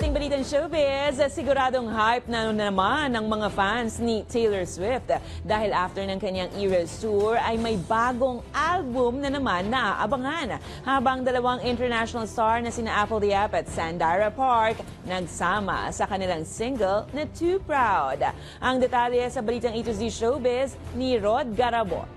ating balitang showbiz, siguradong hype na naman ng mga fans ni Taylor Swift dahil after ng kanyang Eras Tour ay may bagong album na naman na aabangan. Habang dalawang international star na sina Apple Diab at Sandara Park nagsama sa kanilang single na Too Proud. Ang detalye sa balitang A to Z Showbiz ni Rod Garabon.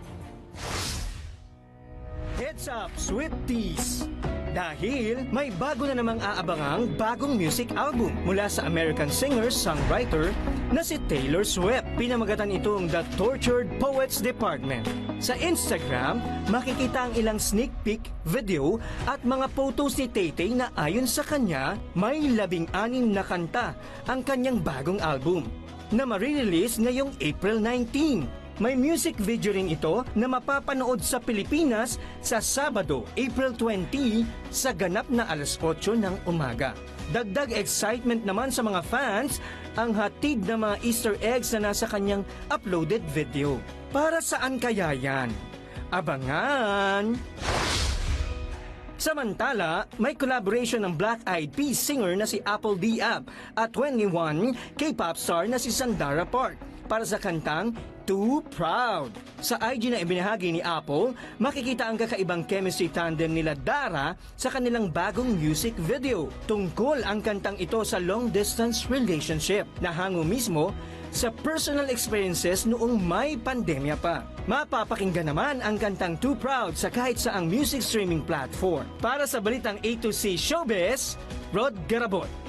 Heads up, Swifties! Dahil may bago na namang aabangang bagong music album mula sa American singer-songwriter na si Taylor Swift. Pinamagatan itong The Tortured Poets Department. Sa Instagram, makikita ang ilang sneak peek, video at mga photos ni Tay-Tay na ayon sa kanya, may 16 na kanta ang kanyang bagong album na marirelease ngayong April 19. May music video rin ito na mapapanood sa Pilipinas sa Sabado, April 20 sa ganap na alas 8 ng umaga. Dagdag excitement naman sa mga fans ang hatid na mga Easter eggs na nasa kanyang uploaded video. Para saan kaya yan? Abangan! Samantala, may collaboration ng Black Eyed Peas singer na si Apple Diab at 21 K-pop star na si Sandara Park para sa kantang Too Proud. Sa IG na ibinahagi ni Apple, makikita ang kakaibang chemistry tandem nila Dara sa kanilang bagong music video. Tungkol ang kantang ito sa long-distance relationship na hango mismo sa personal experiences noong may pandemya pa. Mapapakinggan naman ang kantang Too Proud sa kahit saang music streaming platform. Para sa balitang A to Z Showbiz, Rod Garabon.